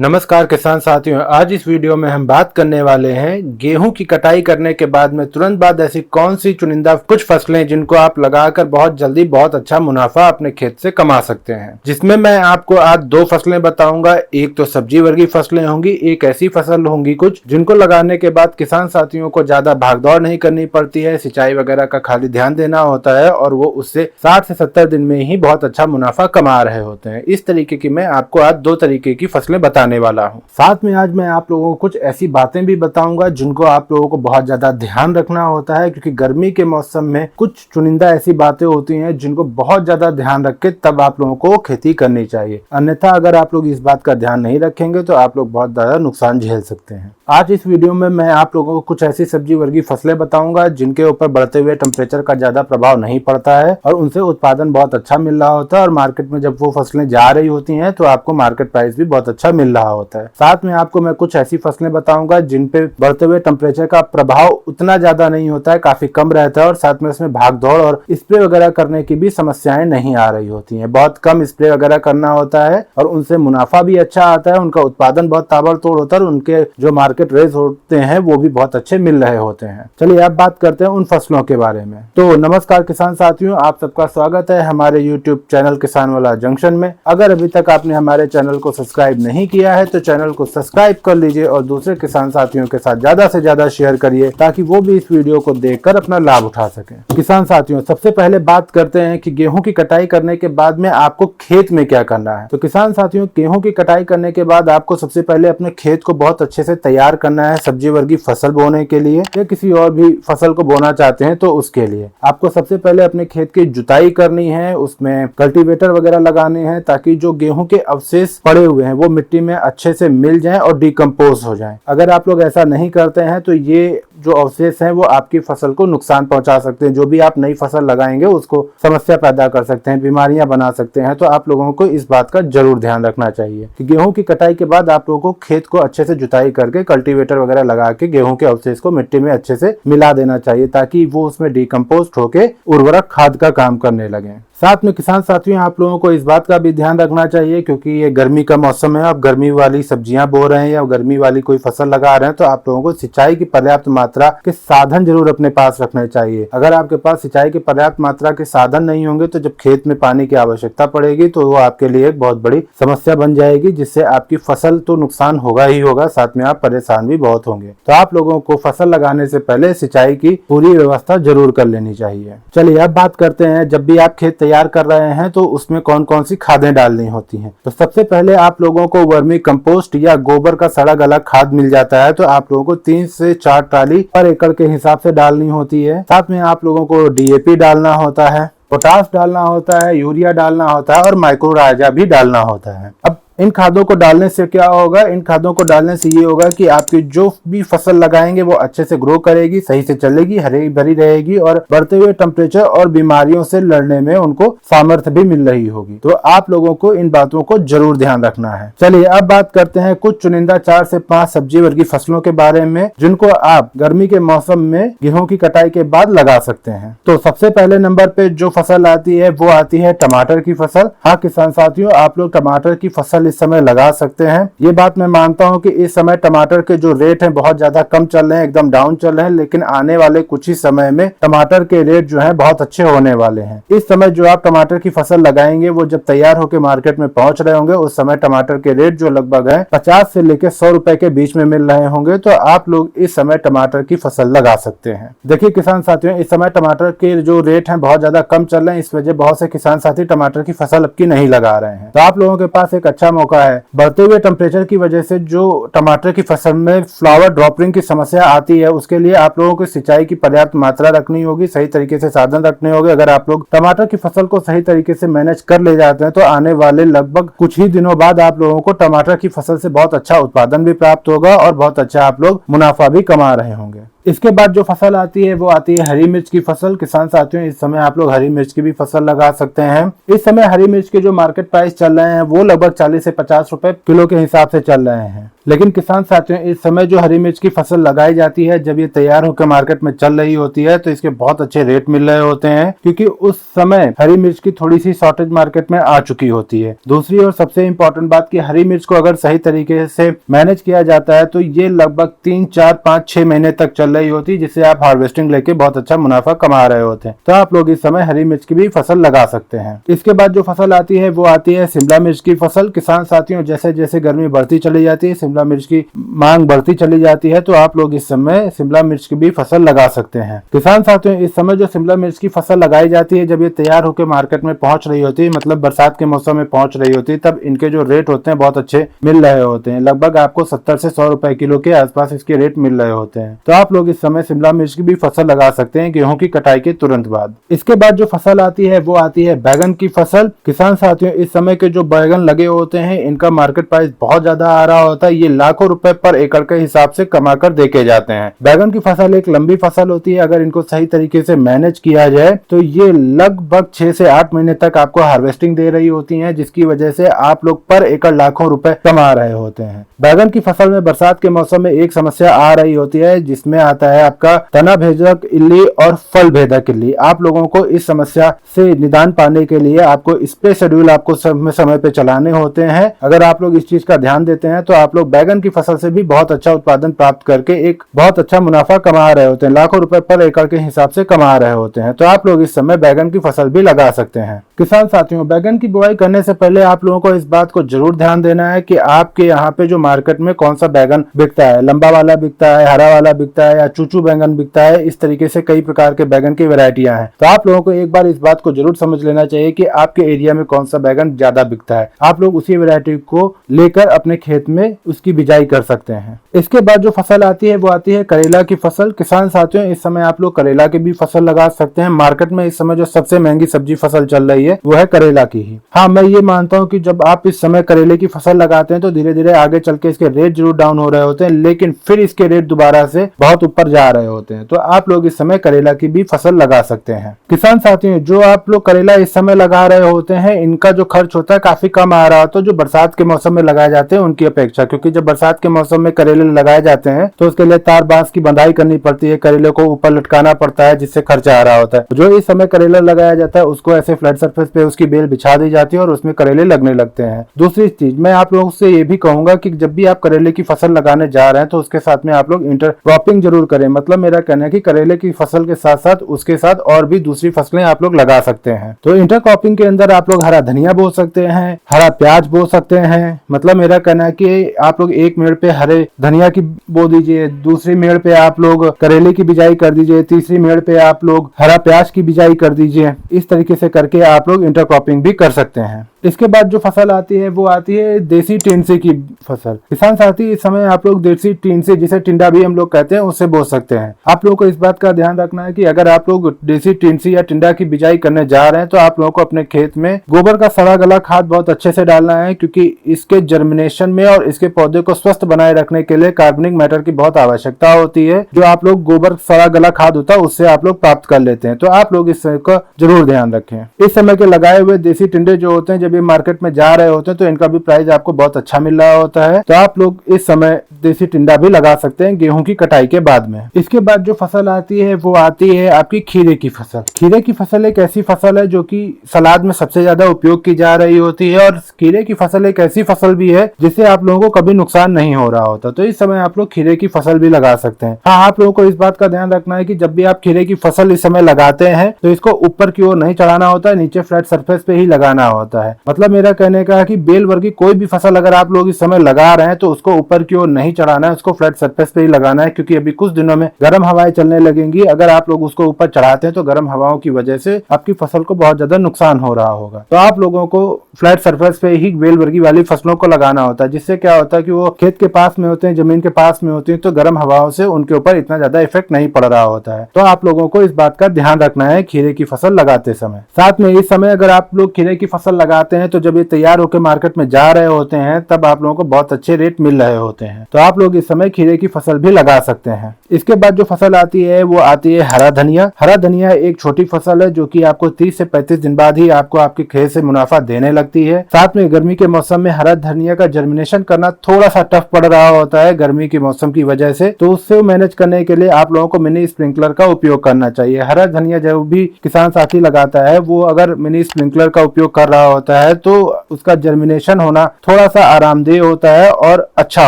नमस्कार किसान साथियों, आज इस वीडियो में हम बात करने वाले हैं गेहूं की कटाई करने के बाद में तुरंत बाद ऐसी कौन सी चुनिंदा कुछ फसलें जिनको आप लगाकर बहुत जल्दी बहुत अच्छा मुनाफा अपने खेत से कमा सकते हैं। जिसमें मैं आपको आज दो फसलें बताऊंगा। एक तो सब्जी वर्गीय फसलें होंगी, एक ऐसी फसल होंगी कुछ जिनको लगाने के बाद किसान साथियों को ज्यादा भागदौड़ नहीं करनी पड़ती है, सिंचाई वगैरह का खाली ध्यान देना होता है और वो उससे 60 से 70 दिन में ही बहुत अच्छा मुनाफा कमा रहे होते हैं। इस तरीके की मैं आपको आज दो तरीके की फसलें बताने वाला हूं। साथ में आज मैं आप लोगों को कुछ ऐसी बातें भी बताऊंगा जिनको आप लोगों को बहुत ज्यादा ध्यान रखना होता है, क्योंकि गर्मी के मौसम में कुछ चुनिंदा ऐसी बातें होती हैं जिनको बहुत ज्यादा ध्यान रख के तब आप लोगों को खेती करनी चाहिए। अन्यथा अगर आप लोग इस बात का ध्यान नहीं रखेंगे तो आप लोग बहुत ज्यादा नुकसान झेल सकते हैं। आज इस वीडियो में मैं आप लोगों को कुछ ऐसी सब्जी वर्गीय फसलें बताऊंगा जिनके ऊपर बढ़ते हुए टेम्परेचर का ज्यादा प्रभाव नहीं पड़ता है और उनसे उत्पादन बहुत अच्छा मिल रहा होता है और मार्केट में जब वो फसलें जा रही होती हैं तो आपको मार्केट प्राइस भी बहुत अच्छा मिल रहा होता है। साथ में आपको मैं कुछ ऐसी फसलें बताऊंगा जिन पे बढ़ते हुए टेम्परेचर का प्रभाव उतना ज्यादा नहीं होता है, काफी कम रहता है और साथ में उसमें भाग दौड़ और स्प्रे वगैरह करने की भी समस्याएं नहीं आ रही होती हैं। बहुत कम स्प्रे वगैरह करना होता है और उनसे मुनाफा भी अच्छा आता है, उनका उत्पादन बहुत ताबड़तोड़ होता है और उनके जो मार्केट रेट होते हैं वो भी बहुत अच्छे मिल रहे होते हैं। चलिए अब बात करते हैं उन फसलों के बारे में। तो नमस्कार किसान साथियों, आप सबका स्वागत है हमारे यूट्यूब चैनल किसान वाला जंक्शन में। अगर अभी तक आपने हमारे चैनल को सब्सक्राइब नहीं किया है तो चैनल को सब्सक्राइब कर लीजिए और दूसरे किसान साथियों के साथ ज्यादा से ज्यादा शेयर करिए ताकि वो भी इस वीडियो को देखकर अपना लाभ उठा सकें। किसान साथियों, सबसे पहले बात करते हैं कि गेहूं की कटाई करने के बाद में आपको खेत में क्या करना है। तो किसान साथियों, गेहूं की कटाई करने के बाद आपको सबसे पहले अपने खेत को बहुत अच्छे से तैयार करना है। सब्जी वर्गीय फसल बोने के लिए या किसी और भी फसल को बोना चाहते हैं तो उसके लिए आपको सबसे पहले अपने खेत की जुताई करनी है, उसमें कल्टीवेटर वगैरह लगाने हैं ताकि जो गेहूं के अवशेष पड़े हुए हैं वो मिट्टी में अच्छे से मिल जाएं और डिकम्पोज हो जाएं। अगर आप लोग ऐसा नहीं करते हैं तो ये जो अवशेष हैं वो आपकी फसल को नुकसान पहुंचा सकते हैं। जो भी आप नई फसल लगाएंगे उसको समस्या पैदा कर सकते हैं, बीमारियां बना सकते हैं। तो आप लोगों को इस बात का जरूर ध्यान रखना चाहिए कि गेहूं की कटाई के बाद आप लोगों को खेत को अच्छे से जुताई करके कल्टीवेटर वगैरह लगा के गेहूं के अवशेष को मिट्टी में अच्छे से मिला देना चाहिए ताकि वो उसमें डिकम्पोस्ट होके उर्वरक खाद का काम करने लगे। साथ में किसान साथियों, आप लोगों को इस बात का भी ध्यान रखना चाहिए क्योंकि ये गर्मी का मौसम है, आप गर्मी वाली सब्जियां बो रहे हैं या गर्मी वाली कोई फसल लगा रहे हैं तो आप लोगों को सिंचाई की पर्याप्त मात्रा के साधन जरूर अपने पास रखने चाहिए। अगर आपके पास सिंचाई की पर्याप्त मात्रा के साधन नहीं होंगे तो जब खेत में पानी की आवश्यकता पड़ेगी तो वो आपके लिए एक बहुत बड़ी समस्या बन जाएगी, जिससे आपकी फसल तो नुकसान होगा ही होगा, साथ में आप परेशान भी बहुत होंगे। तो आप लोगों को फसल लगाने से पहले सिंचाई की पूरी व्यवस्था जरूर कर लेनी चाहिए। चलिए अब बात करते हैं, जब भी आप खेत तैयार कर रहे हैं तो उसमें कौन कौन सी खादें डालनी होती हैं। तो सबसे पहले आप लोगों को वर्मी कंपोस्ट या गोबर का सड़ा गला खाद मिल जाता है, तो आप लोगों को 3 से 4 ट्राली पर एकड़ के हिसाब से डालनी होती है। साथ में आप लोगों को डीएपी डालना होता है, पोटाश डालना होता है, यूरिया डालना होता है और माइक्रोराइजा भी डालना होता है। अब इन खादों को डालने से क्या होगा, इन खादों को डालने से ये होगा कि आपकी जो भी फसल लगाएंगे वो अच्छे से ग्रो करेगी, सही से चलेगी, हरी भरी रहेगी और बढ़ते हुए टेम्परेचर और बीमारियों से लड़ने में उनको सामर्थ्य भी मिल रही होगी। तो आप लोगों को इन बातों को जरूर ध्यान रखना है। चलिए अब बात करते हैं कुछ चुनिंदा 4 से 5 सब्जी वर्गीय फसलों के बारे में जिनको आप गर्मी के मौसम में गेहूं की कटाई के बाद लगा सकते हैं। तो सबसे पहले नंबर पे जो फसल आती है वो आती है टमाटर की फसल। हाँ किसान साथियों, आप लोग टमाटर की फसल इस समय लगा सकते हैं। ये बात मैं मानता हूं कि इस समय टमाटर के जो रेट हैं बहुत ज्यादा कम चल रहे हैं, एकदम डाउन चल रहे हैं, लेकिन आने वाले कुछ ही समय में टमाटर के रेट जो हैं बहुत अच्छे होने वाले हैं। इस समय जो आप टमाटर की फसल लगाएंगे वो जब तैयार होकर मार्केट में पहुंच रहे होंगे उस समय टमाटर के रेट जो लगभग है 50 से लेकर 100 रुपए के बीच में मिल रहे होंगे। तो आप लोग इस समय टमाटर की फसल लगा सकते हैं। देखिए किसान साथियों, इस समय टमाटर के जो रेट हैं बहुत ज्यादा कम चल रहे हैं, इस वजह बहुत से किसान साथी टमाटर की फसल अब की नहीं लगा रहे हैं। तो आप लोगों के पास एक अच्छा मौका है। बढ़ते हुए टेम्परेचर की वजह से जो टमाटर की फसल में फ्लावर ड्रॉपिंग की समस्या आती है उसके लिए आप लोगों को सिंचाई की पर्याप्त मात्रा रखनी होगी, सही तरीके से साधन रखने होंगे। अगर आप लोग टमाटर की फसल को सही तरीके से मैनेज कर ले जाते हैं तो आने वाले लगभग कुछ ही दिनों बाद आप लोगों को टमाटर की फसल से बहुत अच्छा उत्पादन भी प्राप्त होगा और बहुत अच्छा आप लोग मुनाफा भी कमा रहे होंगे। इसके बाद जो फसल आती है वो आती है हरी मिर्च की फसल। किसान साथियों, इस समय आप लोग हरी मिर्च की भी फसल लगा सकते हैं। इस समय हरी मिर्च के जो मार्केट प्राइस चल रहे हैं वो लगभग 40 से 50 रुपए किलो के हिसाब से चल रहे हैं। लेकिन किसान साथियों, इस समय जो हरी मिर्च की फसल लगाई जाती है, जब ये तैयार होकर मार्केट में चल रही होती है तो इसके बहुत अच्छे रेट मिल रहे होते हैं, क्योंकि उस समय हरी मिर्च की थोड़ी सी शॉर्टेज मार्केट में आ चुकी होती है। दूसरी और सबसे इंपॉर्टेंट बात कि हरी मिर्च को अगर सही तरीके से मैनेज किया जाता है तो ये लगभग 3, 4, 5, 6 महीने तक चल रही होती है, जिससे आप हार्वेस्टिंग लेके बहुत अच्छा मुनाफा कमा रहे होते हैं। तो आप लोग इस समय हरी मिर्च की भी फसल लगा सकते हैं। इसके बाद जो फसल आती है वो आती है शिमला मिर्च की फसल। किसान साथियों, जैसे जैसे गर्मी बढ़ती चली जाती है, शिमला मिर्च की मांग बढ़ती चली जाती है, तो आप लोग इस समय शिमला मिर्च की भी फसल लगा सकते हैं। किसान साथियों, इस समय जो शिमला मिर्च की फसल लगाई जाती है, जब ये तैयार होकर मार्केट में पहुंच रही होती है, मतलब बरसात के मौसम में पहुंच रही होती है, तब इनके जो रेट होते हैं बहुत अच्छे मिल रहे होते हैं। लगभग आपको 70 से 100 रुपए किलो के आसपास इसके रेट मिल रहे होते हैं। तो आप लोग इस समय शिमला मिर्च की भी फसल लगा सकते हैं गेहूं की कटाई के तुरंत बाद। इसके बाद जो फसल आती है वो आती है बैगन की फसल। किसान साथियों, इस समय के जो बैगन लगे होते हैं इनका मार्केट प्राइस बहुत ज्यादा आ रहा होता है। ये लाखों रुपए पर एकड़ के हिसाब से कमा कर देके जाते हैं। बैगन की फसल एक लंबी फसल होती है। अगर इनको सही तरीके से मैनेज किया जाए तो ये लगभग 6 से 8 महीने तक आपको हार्वेस्टिंग दे रही होती है, जिसकी वजह से आप लोग पर एकड़ लाखों रुपए कमा रहे होते हैं। बैगन की फसल में बरसात के मौसम में एक समस्या आ रही होती है, जिसमें आता है आपका तना भेदक इल्ली और फल भेदक इल्ली। आप लोगों को इस समस्या से निदान पाने के लिए आपको स्प्रे शेड्यूल आपको समय पे चलाने होते हैं। अगर आप लोग इस चीज का ध्यान देते हैं तो आप लोग बैगन की फसल से भी बहुत अच्छा उत्पादन प्राप्त करके एक बहुत अच्छा मुनाफा कमा रहे होते हैं। लाखों रुपए पर एकड़ के हिसाब से कमा रहे होते हैं। तो आप लोग इस समय बैगन की फसल भी लगा सकते हैं। किसान साथियों, बैगन की बुआई करने से पहले आप लोगों को इस बात को जरूर ध्यान देना है कि आपके यहाँ पे जो मार्केट में कौन सा बैगन बिकता है, लंबा वाला बिकता है, हरा वाला बिकता है या चूचू बैगन बिकता है। इस तरीके से कई प्रकार के बैगन की वैरायटियां हैं। तो आप लोगों को एक बार इस बात को जरूर समझ लेना चाहिए कि आपके एरिया में कौन सा बैगन ज्यादा बिकता है। आप लोग उसी वैरायटी को लेकर अपने खेत में उसकी बिजाई कर सकते हैं। इसके बाद जो फसल आती है वो आती है करेला की फसल। किसान साथियों, इस समय आप लोग करेला की भी फसल लगा सकते हैं। मार्केट में इस समय जो सबसे महंगी सब्जी फसल चल रही है वो है करेला की ही। हाँ, मैं ये मानता हूँ कि जब आप इस समय करेले की फसल लगाते हैं तो धीरे धीरे आगे चल के इसके रेट जरूर डाउन हो रहे होते हैं, लेकिन फिर इसके रेट दोबारा से बहुत ऊपर जा रहे होते हैं। तो आप लोग इस समय करेला की भी फसल लगा सकते हैं। किसान साथियों, जो आप लोग करेला इस समय लगा रहे होते हैं इनका जो खर्च होता है काफी कम आ रहा होता है जो बरसात के मौसम में लगाए जाते हैं उनकी अपेक्षा, क्योंकि जब बरसात के मौसम में करेले लगाए जाते हैं तो उसके लिए तार बांस की बंधाई करनी पड़ती है, करेले को ऊपर लटकाना पड़ता है, जिससे खर्चा आ रहा होता है। जो इस समय करेला लगाया जाता है उसको ऐसे फ्लैट सरफेस पे उसकी बेल बिछा दी जाती है और उसमें करेले लगने लगते हैं। दूसरी चीज मैं आप लोगों से ये भी कहूंगा कि जब भी आप करेले की फसल लगाने जा रहे हैं तो उसके साथ में आप लोग इंटरक्रॉपिंग जरूर करें। मतलब मेरा कहना है कि करेले की फसल के साथ साथ उसके साथ और भी दूसरी फसलें आप लोग लगा सकते हैं। तो इंटरक्रॉपिंग के अंदर आप लोग हरा धनिया बो सकते हैं, हरा प्याज बो सकते हैं। मतलब मेरा कहना है कि आप लोग एक मेड़ पे हरे धनिया की बो दीजिए, दूसरी मेड़ पे आप लोग करेले की बिजाई कर दीजिए, तीसरी मेड़ पे आप लोग हरा प्याज की बिजाई कर दीजिए। इस तरीके से करके आप लोग इंटरक्रॉपिंग भी कर सकते हैं। इसके बाद जो फसल आती है वो आती है देसी टिंडसी की फसल। किसान साथी, इस समय आप लोग देसी टिंडसी, जिसे टिंडा भी हम लोग कहते हैं, उससे बो सकते हैं। आप लोगों को इस बात का ध्यान रखना है कि अगर आप लोग देसी टिंडसी या टिंडा की बिजाई करने जा रहे हैं तो आप लोगों को अपने खेत में गोबर का सड़ा गला खाद बहुत अच्छे से डालना है, क्योंकि इसके जर्मिनेशन में और इसके पौधे को स्वस्थ बनाए रखने के लिए कार्बनिक मैटर की बहुत आवश्यकता होती है, जो आप लोग गोबर सड़ा गला खाद होता है उससे आप लोग प्राप्त कर लेते हैं। तो आप लोग इस का जरूर ध्यान रखें। इस समय के लगाए हुए देसी टिंडे जो होते हैं, जब ये मार्केट में जा रहे होते हैं तो इनका भी प्राइस आपको बहुत अच्छा मिल रहा होता है। तो आप लोग इस समय देसी टिंडा भी लगा सकते हैं गेहूं की कटाई के बाद में। इसके बाद जो फसल आती है वो आती है आपकी खीरे की फसल। खीरे की फसल एक ऐसी फसल है जो कि सलाद में सबसे ज्यादा उपयोग की जा रही होती है, और खीरे की फसल एक ऐसी फसल भी है जिससे आप लोगों को कभी नुकसान नहीं हो रहा होता। तो इस समय आप लोग खीरे की फसल भी लगा सकते हैं। हाँ, आप लोगों को इस बात का ध्यान रखना है कि जब भी आप खीरे की फसल इस समय लगाते हैं तो इसको ऊपर की ओर नहीं चढ़ाना होता है, नीचे फ्लैट सरफेस पे ही लगाना होता है। मतलब मेरा कहने का है कि बेल वर्गी कोई भी फसल अगर आप लोग इस समय लगा रहे हैं तो उसको ऊपर की ओर नहीं चढ़ाना है, उसको फ्लैट सरफेस पे ही लगाना है, क्योंकि अभी कुछ दिनों में गर्म हवाएं चलने लगेंगी। अगर आप लोग उसको ऊपर चढ़ाते हैं तो गर्म हवाओं की वजह से आपकी फसल को बहुत ज्यादा नुकसान हो रहा होगा। तो आप लोगों को फ्लैट सरफेस पे ही बेल वर्गी वाली फसलों को लगाना होता है, जिससे क्या होता है कि वो खेत के पास में होते हैं, जमीन के पास में होती है, तो गर्म हवाओं से उनके ऊपर इतना ज्यादा इफेक्ट नहीं पड़ रहा होता है। तो आप लोगों को इस बात का ध्यान रखना है खीरे की फसल लगाते समय। साथ में इस समय अगर आप लोग खीरे की फसल लगाते लगाते हैं तो जब ये तैयार होकर मार्केट में जा रहे होते हैं तब आप लोगों को बहुत अच्छे रेट मिल रहे होते हैं। तो आप लोग इस समय खीरे की फसल भी लगा सकते हैं। इसके बाद जो फसल आती है वो आती है हरा धनिया। हरा धनिया एक छोटी फसल है जो कि आपको 30 से 35 दिन बाद ही आपको आपके खेत से मुनाफा देने लगती है। साथ में गर्मी के मौसम में हरा धनिया का जर्मिनेशन करना थोड़ा सा टफ पड़ रहा होता है गर्मी के मौसम की वजह से, तो उससे मैनेज करने के लिए आप लोगों को मिनी स्प्रिंकलर का उपयोग करना चाहिए। हरा धनिया जो भी किसान साथी लगाता है वो अगर मिनी स्प्रिंकलर का उपयोग कर रहा होता है तो उसका जर्मिनेशन होना थोड़ा सा आरामदेह होता है और अच्छा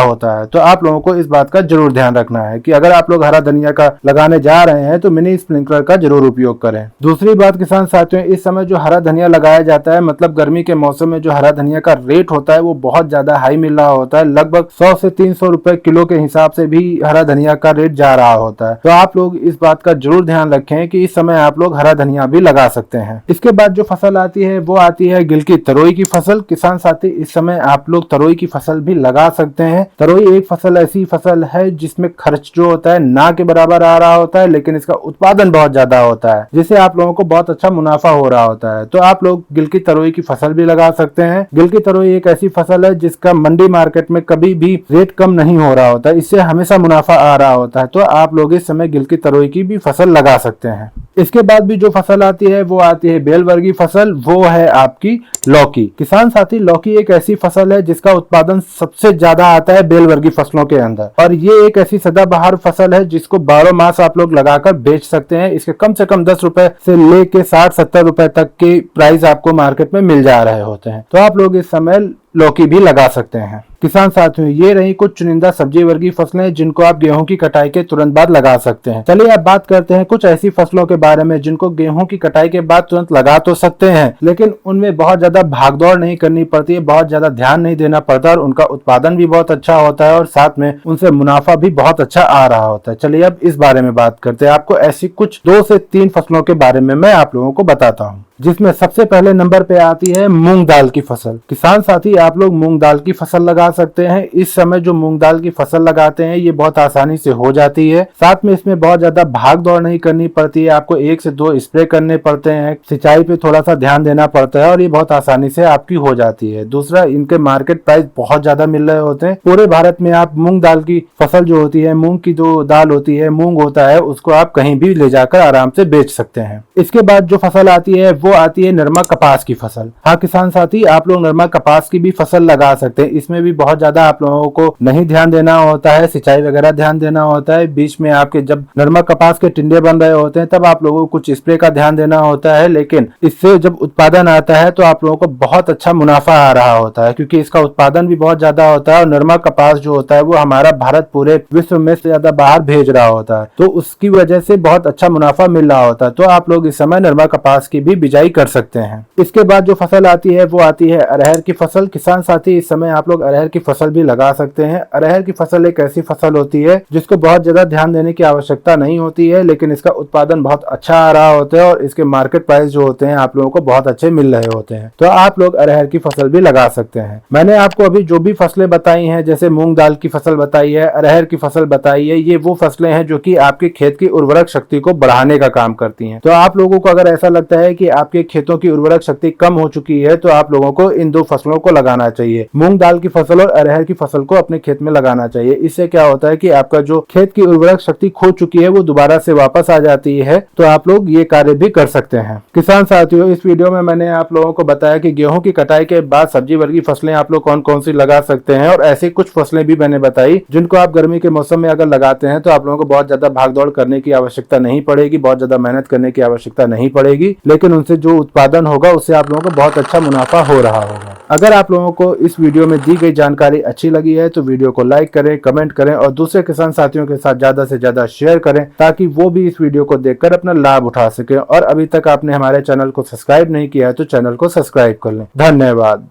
होता है। तो आप लोगों को इस बात का जरूर ध्यान रखना है कि अगर आप लोग हरा धनिया का लगाने जा रहे हैं तो मिनी स्प्रिंकलर का जरूर उपयोग करें। दूसरी बात किसान साथियों, इस समय जो हरा धनिया लगाया जाता है मतलब गर्मी के मौसम में जो हरा धनिया का रेट होता है वो बहुत ज्यादा हाई मिल रहा होता है। लगभग 100 से 300 रुपए किलो के हिसाब से भी हरा धनिया का रेट जा रहा होता है। तो आप लोग इस बात का जरूर ध्यान रखें कि इस समय आप लोग हरा धनिया भी लगा सकते हैं। इसके बाद जो फसल आती है वो आती है गिलकी तरोई की फसल। किसान साथी इस समय आप लोग तरोई की फसल भी लगा सकते हैं। तरोई एक फसल ऐसी फसल है जिसमें खर्च जो होता है ना के बराबर आ रहा होता है, लेकिन इसका उत्पादन बहुत ज्यादा होता है जिससे आप लोगों को बहुत अच्छा मुनाफा हो रहा होता है। तो आप लोग गिलकी तरोई की फसल भी लगा सकते हैं। गिलकी तरोई एक ऐसी फसल है जिसका मंडी मार्केट में कभी भी रेट कम नहीं हो रहा होता है, इससे हमेशा मुनाफा आ रहा होता है। तो आप लोग इस समय गिलकी तरोई की भी फसल लगा सकते हैं। इसके बाद भी जो फसल आती है वो आती है बेल वर्गीय फसल, वो है आपकी लौकी। किसान साथी लौकी एक ऐसी फसल है जिसका उत्पादन सबसे ज्यादा आता है बेल वर्गीय फसलों के अंदर, और ये एक ऐसी सदाबहार फसल है जिसको 12 मास आप लोग लगाकर बेच सकते हैं। इसके कम से कम 10 रुपए से लेके 60-70 रुपए तक के प्राइस आपको मार्केट में मिल जा रहे होते हैं। तो आप लोग इस समय लौकी भी लगा सकते हैं। किसान साथियों, ये रही कुछ चुनिंदा सब्जी वर्गीय फसलें जिनको आप गेहूं की कटाई के तुरंत बाद लगा सकते हैं। चलिए अब बात करते हैं कुछ ऐसी फसलों के बारे में जिनको गेहूं की कटाई के बाद तुरंत लगा तो सकते हैं, लेकिन उनमें बहुत ज्यादा भागदौड़ नहीं करनी पड़ती है, बहुत ज्यादा ध्यान नहीं देना पड़ता और उनका उत्पादन भी बहुत अच्छा होता है और साथ में उनसे मुनाफा भी बहुत अच्छा आ रहा होता है। चलिए अब इस बारे में बात करते हैं। आपको ऐसी कुछ 2 से 3 फसलों के बारे में मैं आप लोगों को बताता हूँ, जिसमें सबसे पहले नंबर पे आती है मूंग दाल की फसल। किसान साथी आप लोग मूंग दाल की फसल लगा सकते हैं। इस समय जो मूंग दाल की फसल लगाते हैं ये बहुत आसानी से हो जाती है। साथ में इसमें बहुत ज्यादा भाग दौड़ नहीं करनी पड़ती है, आपको 1 से 2 स्प्रे करने पड़ते हैं, सिंचाई पे थोड़ा सा ध्यान देना पड़ता है और ये बहुत आसानी से आपकी हो जाती है। दूसरा, इनके मार्केट प्राइस बहुत ज्यादा मिल रहे होते हैं। पूरे भारत में आप मूंग दाल की फसल जो होती है, मूंग की जो दाल होती है, मूंग होता है, उसको आप कहीं भी ले जाकर आराम से बेच सकते हैं। इसके बाद जो फसल आती है वो आती है नरमा कपास की फसल। हाँ किसान साथी, आप लोग नरमा कपास की भी फसल लगा सकते हैं। इसमें भी बहुत ज्यादा आप लोगों को नहीं ध्यान देना होता है, सिंचाई वगैरह ध्यान देना होता है। बीच में आपके जब नरमा कपास के टिंडे बन रहे होते हैं तब आप लोगों को कुछ स्प्रे का ध्यान देना होता है, लेकिन इससे जब उत्पादन आता है तो आप लोगों को बहुत अच्छा मुनाफा आ रहा होता है, क्योंकि इसका उत्पादन भी बहुत ज्यादा होता है और नरमा कपास जो होता है वो हमारा भारत पूरे विश्व में से ज्यादा बाहर भेज रहा होता है, तो उसकी वजह से बहुत अच्छा मुनाफा मिल रहा होता है। तो आप लोग इस समय नरमा कपास की भी बिजाई कर सकते हैं। इसके बाद जो फसल आती है वो आती है अरहर की फसल। किसान साथी इस समय आप लोग अरहर की फसल भी लगा सकते हैं। अरहर की फसल एक ऐसी फसल होती है जिसको बहुत ज्यादा ध्यान देने की आवश्यकता नहीं होती है, लेकिन इसका उत्पादन बहुत अच्छा आ रहा होता है और इसके मार्केट प्राइस जो होते हैं आप लोगों को बहुत अच्छे मिल रहे होते हैं। तो आप लोग अरहर की फसल भी लगा सकते हैं। मैंने आपको अभी जो भी फसलें बताई हैं, जैसे मूंग दाल की फसल बताई है, अरहर की फसल बताई है, ये वो फसलें हैं जो कि आपके खेत की उर्वरक शक्ति को बढ़ाने का काम करती हैं। तो आप लोगों को अगर ऐसा लगता है कि आपके खेतों की उर्वरक शक्ति कम हो चुकी है तो आप लोगों को इन 2 फसलों को लगाना चाहिए। मूंग दाल की फसल और अरहर की फसल को अपने खेत में लगाना चाहिए। इससे क्या होता है कि आपका जो खेत की उर्वरक शक्ति खो चुकी है वो दोबारा से वापस आ जाती है। तो आप लोग ये कार्य भी कर सकते हैं। किसान साथियों, इस वीडियो में मैंने आप लोगों को बताया कि गेहूं की कटाई के बाद सब्जी वर्गीय फसलें आप लोग कौन कौन सी लगा सकते हैं, और ऐसी कुछ फसलें भी मैंने बताई जिनको आप गर्मी के मौसम में अगर लगाते हैं तो आप लोगों को बहुत ज्यादा भागदौड़ करने की आवश्यकता नहीं पड़ेगी, बहुत ज्यादा मेहनत करने की आवश्यकता नहीं पड़ेगी, लेकिन उनसे जो उत्पादन होगा उससे आप लोगों को बहुत अच्छा मुनाफा हो रहा होगा। अगर आप लोगों को इस वीडियो में दी गई जानकारी अच्छी लगी है तो वीडियो को लाइक करें, कमेंट करें और दूसरे किसान साथियों के साथ ज्यादा से ज्यादा शेयर करें ताकि वो भी इस वीडियो को देखकर अपना लाभ उठा सके। और अभी तक आपने हमारे चैनल को सब्सक्राइब नहीं किया है तो चैनल को सब्सक्राइब कर लें। धन्यवाद।